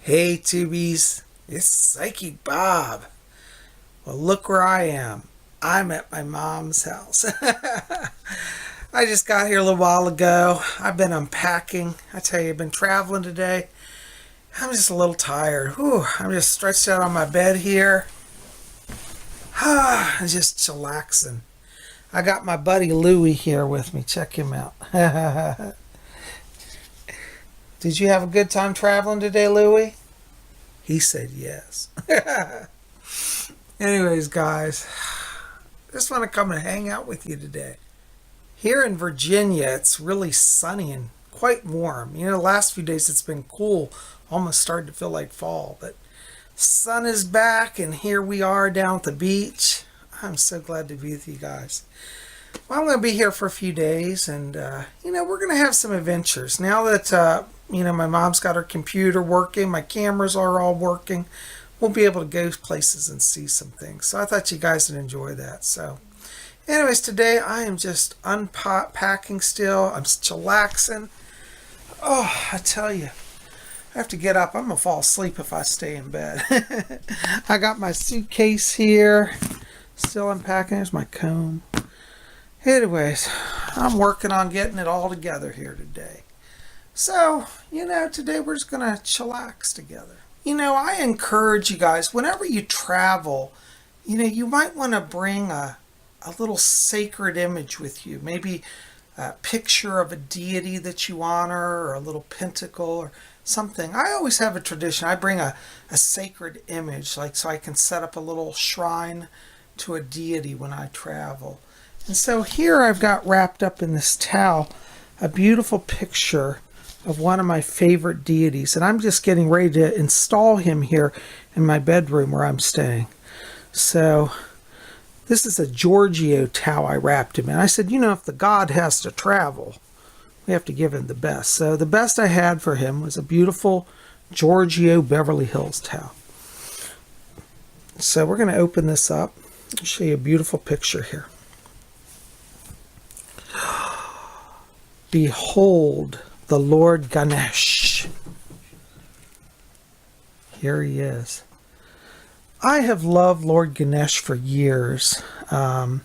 Hey Tubies, it's Psychic Bob. Well, look where I am. I'm at my mom's house. I just got here a little while ago. I've been unpacking. I tell you, I've been traveling today. I'm just a little tired. Whew, I'm just stretched out on my bed here. I'm just chillaxing. I got my buddy Louie here with me. Check him out. Did you have a good time traveling today, Louie? He said yes. Anyways, guys, just want to come and hang out with you today. Here in Virginia, it's really sunny and quite warm. You know, the last few days it's been cool, almost started to feel like fall, but sun is back and here we are down at the beach. I'm so glad to be with you guys. Well, I'm going to be here for a few days and, we're going to have some adventures. Now that, my mom's got her computer working, my cameras are all working, we'll be able to go places and see some things. So I thought you guys would enjoy that. So anyways, today I am just unpacking still. I'm chillaxing. Oh, I tell you, I have to get up. I'm going to fall asleep if I stay in bed. I got my suitcase here, still unpacking. There's my comb. Anyways, I'm working on getting it all together here today. So, today we're just going to chillax together. I encourage you guys, whenever you travel, you might want to bring a little sacred image with you. Maybe a picture of a deity that you honor or a little pentacle or something. I always have a tradition. I bring a sacred image, so I can set up a little shrine to a deity when I travel. And so here I've got wrapped up in this towel a beautiful picture of one of my favorite deities. And I'm just getting ready to install him here in my bedroom where I'm staying. So this is a Giorgio towel I wrapped him in. I said, if the god has to travel, we have to give him the best. So the best I had for him was a beautiful Giorgio Beverly Hills towel. So we're going to open this up. I'll show you a beautiful picture here. Behold the Lord Ganesh. Here he is. I have loved Lord Ganesh for years. I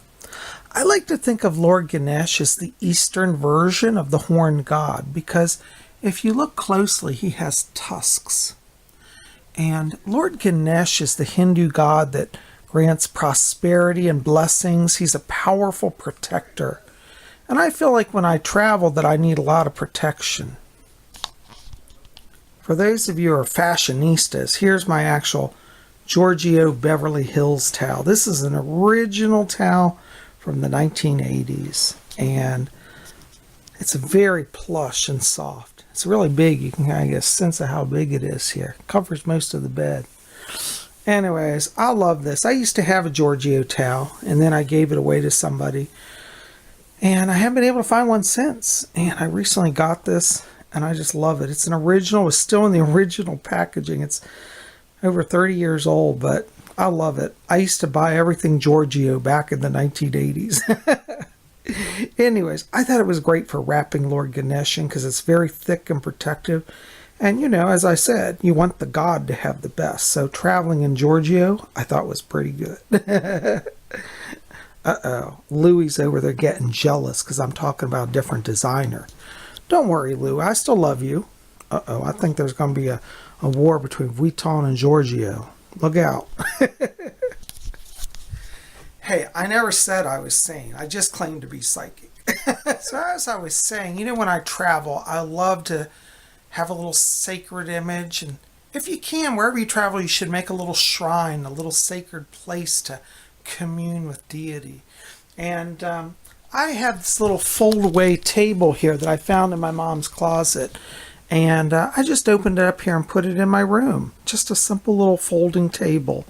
like to think of Lord Ganesh as the Eastern version of the horned god because if you look closely, he has tusks. And Lord Ganesh is the Hindu god that grants prosperity and blessings. He's a powerful protector. And I feel like when I travel that I need a lot of protection. For those of you who are fashionistas, here's my actual Giorgio Beverly Hills towel. This is an original towel from the 1980s. And it's very plush and soft. It's really big. You can kind of get a sense of how big it is here. It covers most of the bed. Anyways, I love this. I used to have a Giorgio towel, and then I gave it away to somebody. And I haven't been able to find one since. And I recently got this, and I just love it. It's an original. It's still in the original packaging. It's over 30 years old, but I love it. I used to buy everything Giorgio back in the 1980s. Anyways, I thought it was great for wrapping Lord Ganesh in because it's very thick and protective. And, as I said, you want the god to have the best. So traveling in Giorgio, I thought was pretty good. Uh-oh, Louie's over there getting jealous because I'm talking about a different designer. Don't worry, Louie, I still love you. Uh-oh, I think there's going to be a war between Vuitton and Giorgio. Look out. Hey, I never said I was sane. I just claimed to be psychic. So as I was saying, when I travel, I love to have a little sacred image. And if you can, wherever you travel, you should make a little shrine, a little sacred place to commune with deity. And I have this little fold-away table here that I found in my mom's closet. And I just opened it up here and put it in my room. Just a simple little folding table.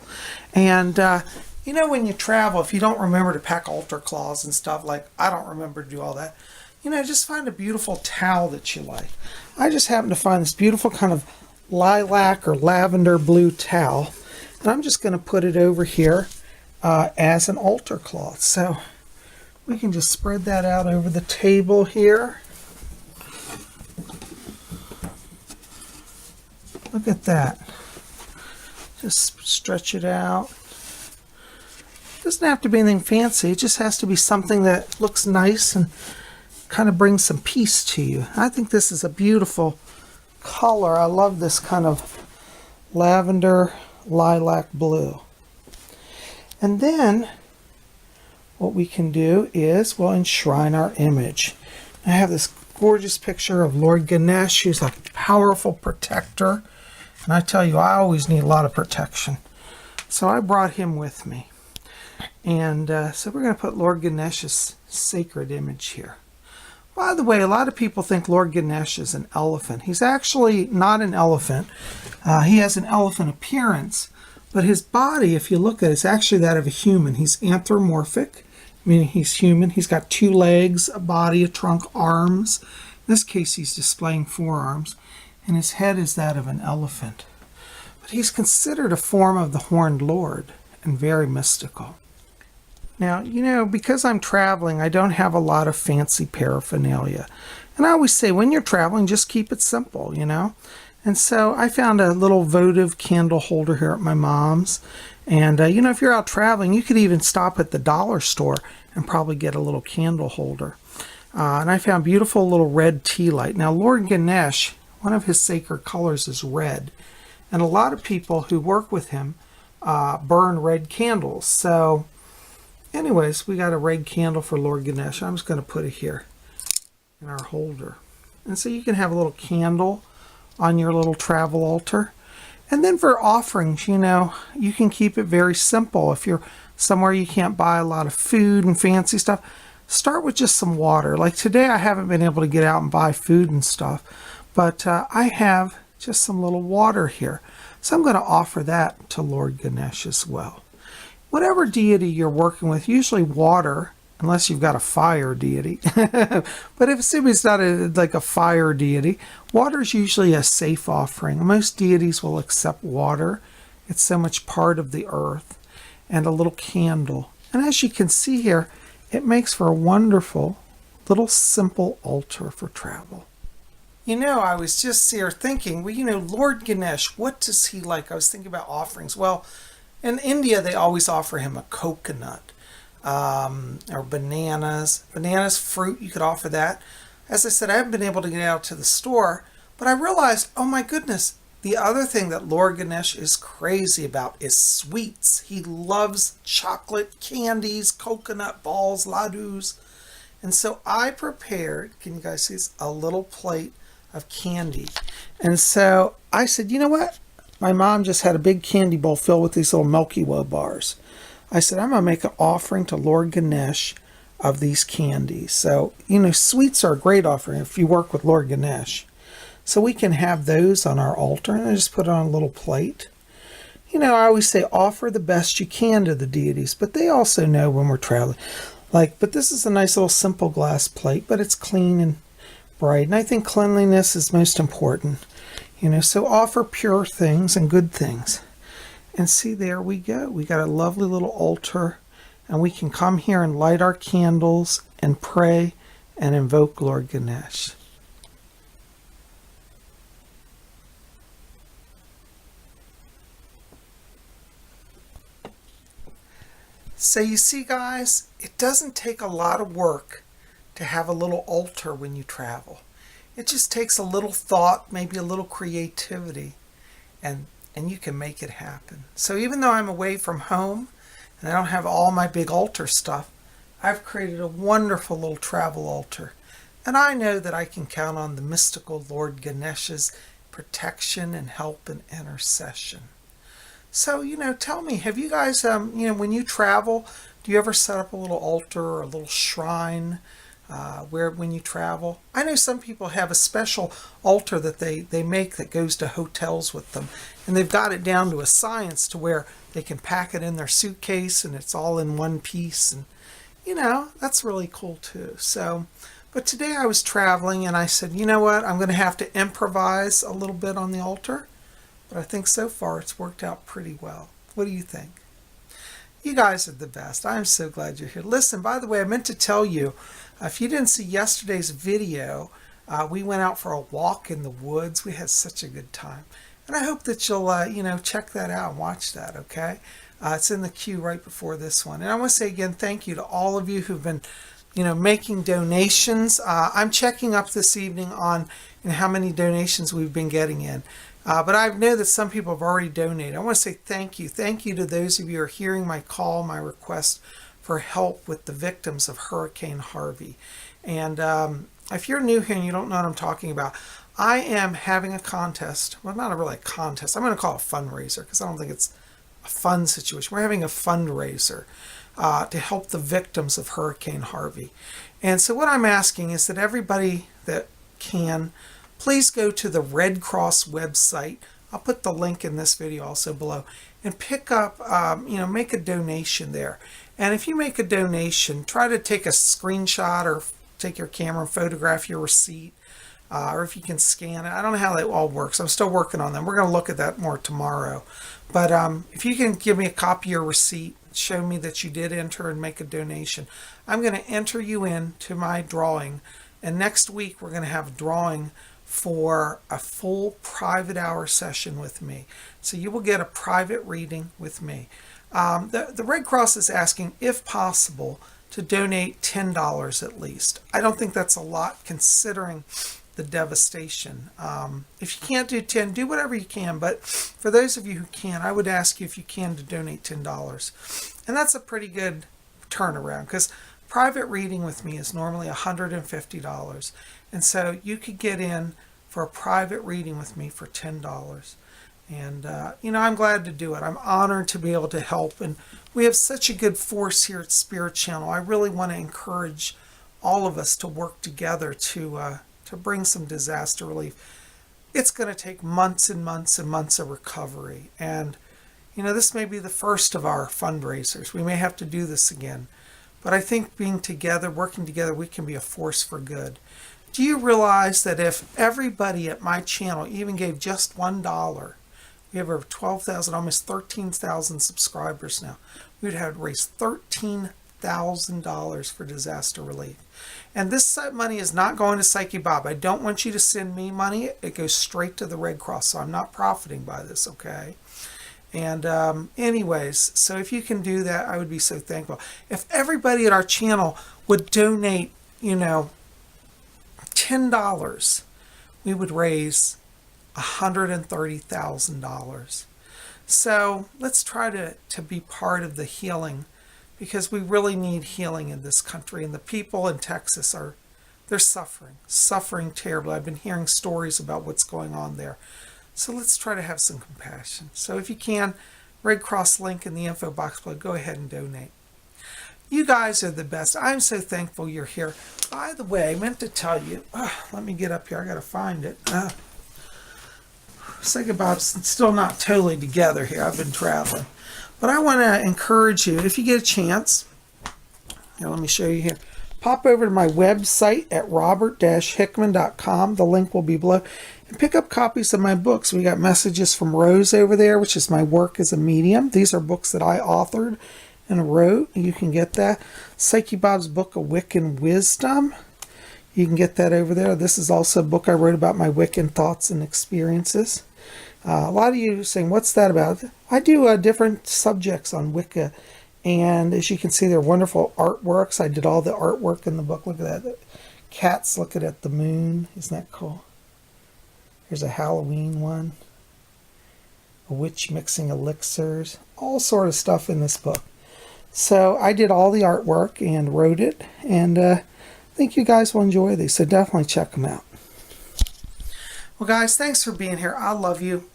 And when you travel, if you don't remember to pack altar cloths and stuff, like I don't remember to do all that, just find a beautiful towel that you like. I just happened to find this beautiful kind of lilac or lavender blue towel. And I'm just going to put it over here as an altar cloth. So we can just spread that out over the table here. Look at that. Just stretch it out. Doesn't have to be anything fancy. It just has to be something that looks nice and kind of brings some peace to you. I think this is a beautiful color. I love this kind of lavender lilac blue. And then what we can do is we'll enshrine our image. I have this gorgeous picture of Lord Ganesh, who's a powerful protector. And I tell you, I always need a lot of protection. So I brought him with me. And so we're going to put Lord Ganesh's sacred image here. By the way, a lot of people think Lord Ganesh is an elephant. He's actually not an elephant. He has an elephant appearance, but his body, if you look at it, is actually that of a human. He's anthropomorphic, meaning he's human. He's got 2 legs, a body, a trunk, arms. In this case, he's displaying forearms, and his head is that of an elephant. But he's considered a form of the horned lord and very mystical. Now, you know, because I'm traveling, I don't have a lot of fancy paraphernalia. And I always say, when you're traveling, just keep it simple, you know. And so I found a little votive candle holder here at my mom's. And, you know, if you're out traveling, you could even stop at the dollar store and probably get a little candle holder. And I found beautiful little red tea light. Now, Lord Ganesh, one of his sacred colors is red. And a lot of people who work with him burn red candles. So anyways, we got a red candle for Lord Ganesh. I'm just going to put it here in our holder. And so you can have a little candle on your little travel altar. And then for offerings, you know, you can keep it very simple. If you're somewhere you can't buy a lot of food and fancy stuff, start with just some water. Like today, I haven't been able to get out and buy food and stuff, but I have just some little water here. So I'm going to offer that to Lord Ganesh as well. Whatever deity you're working with, usually water, unless you've got a fire deity. But if it's not like a fire deity, water is usually a safe offering. Most deities will accept water. It's so much part of the earth. And a little candle. And as you can see here, it makes for a wonderful little simple altar for travel. You know, I was just here thinking, well, you know, Lord Ganesh, what does he like? I was thinking about offerings. Well, in India, they always offer him a coconut or bananas. Bananas, fruit, you could offer that. As I said, I haven't been able to get out to the store, but I realized, oh my goodness, the other thing that Lord Ganesh is crazy about is sweets. He loves chocolate, candies, coconut balls, ladus. And so I prepared, can you guys see this, a little plate of candy. And so I said, you know what? My mom just had a big candy bowl filled with these little Milky Way bars. I said, I'm going to make an offering to Lord Ganesh of these candies. So, you know, sweets are a great offering if you work with Lord Ganesh. So we can have those on our altar, and I just put it on a little plate. You know, I always say offer the best you can to the deities, but they also know when we're traveling. But this is a nice little simple glass plate, but it's clean and bright. And I think cleanliness is most important. You know, so offer pure things and good things. And see, there we go. We got a lovely little altar, and we can come here and light our candles and pray and invoke Lord Ganesh. So you see, guys, it doesn't take a lot of work to have a little altar when you travel. It just takes a little thought, maybe a little creativity, and you can make it happen. So even though I'm away from home and I don't have all my big altar stuff, I've created a wonderful little travel altar. And I know that I can count on the mystical Lord Ganesh's protection and help and intercession. So, you know, tell me, have you guys, you know, when you travel, do you ever set up a little altar or a little shrine when you travel? I know some people have a special altar that they make that goes to hotels with them. And they've got it down to a science to where they can pack it in their suitcase and it's all in one piece. And, you know, that's really cool too. So, but today I was traveling and I said, you know what, I'm going to have to improvise a little bit on the altar. But I think so far it's worked out pretty well. What do you think? You guys are the best. I'm so glad you're here. Listen, by the way, I meant to tell you, if you didn't see yesterday's video, we went out for a walk in the woods. We had such a good time. And I hope that you'll, check that out and watch that, okay? It's in the queue right before this one. And I want to say again, thank you to all of you who've been, making donations. I'm checking up this evening on how many donations we've been getting in. But I know that some people have already donated. I want to say thank you. Thank you to those of you who are hearing my call, my request for help with the victims of Hurricane Harvey. And if you're new here and you don't know what I'm talking about, I am having a contest. Well, not really a contest. I'm going to call it a fundraiser because I don't think it's a fun situation. We're having a fundraiser to help the victims of Hurricane Harvey. And so what I'm asking is that everybody that can, please go to the Red Cross website. I'll put the link in this video also below. And pick up, make a donation there. And if you make a donation, try to take a screenshot or take your camera and photograph your receipt. Or if you can scan it. I don't know how that all works. I'm still working on them. We're going to look at that more tomorrow. But if you can give me a copy of your receipt, show me that you did enter and make a donation, I'm going to enter you into my drawing. And next week, we're going to have a drawing for a full private hour session with me. So you will get a private reading with me. The Red Cross is asking, if possible, to donate $10 at least. I don't think that's a lot considering the devastation. If you can't do 10, do whatever you can. But for those of you who can, I would ask you if you can to donate $10. And that's a pretty good turnaround because private reading with me is normally $150. And so you could get in for a private reading with me for $10. And, I'm glad to do it. I'm honored to be able to help. And we have such a good force here at Spirit Channel. I really want to encourage all of us to work together to bring some disaster relief. It's going to take months and months and months of recovery. And, this may be the first of our fundraisers. We may have to do this again. But I think being together, working together, we can be a force for good. Do you realize that if everybody at my channel even gave just $1, we have over 12,000, almost 13,000 subscribers now, we would have to raise $13,000 for disaster relief. And this money is not going to Psyche Bob. I don't want you to send me money. It goes straight to the Red Cross, so I'm not profiting by this, okay? And anyways, so if you can do that, I would be so thankful. If everybody at our channel would donate, $10, we would raise $130,000. So let's try to be part of the healing, because we really need healing in this country. And the people in Texas they're suffering terribly. I've been hearing stories about what's going on there. So let's try to have some compassion. So if you can, Red Cross link in the info box below, go ahead and donate. You guys are the best. I'm so thankful you're here. By the way, I meant to tell you, let me get up here. I got to find it. Psyche Bob's still not totally together here. I've been traveling. But I want to encourage you, if you get a chance, here, let me show you here. Pop over to my website at robert-hickman.com. The link will be below. And pick up copies of my books. We got Messages from Rose over there, which is my work as a medium. These are books that I authored and wrote. You can get that. Psyche Bob's Book of Wiccan Wisdom. You can get that over there. This is also a book I wrote about my Wiccan thoughts and experiences. A lot of you are saying, what's that about? I do different subjects on Wicca. And as you can see, they're wonderful artworks. I did all the artwork in the book. Look at that. Cats looking at the moon. Isn't that cool? Here's a Halloween one. A witch mixing elixirs. All sort of stuff in this book. So I did all the artwork and wrote it. And I think you guys will enjoy these. So definitely check them out. Well, guys, thanks for being here. I love you.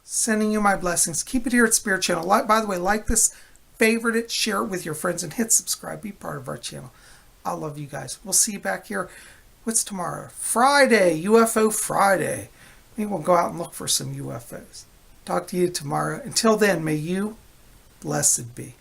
Sending you my blessings. Keep it here at Spirit Channel. By the way, like this, favorite it, share it with your friends, and hit subscribe. Be part of our channel. I love you guys. We'll see you back here. What's tomorrow? Friday. UFO Friday. Maybe we'll go out and look for some UFOs. Talk to you tomorrow. Until then, may you blessed be.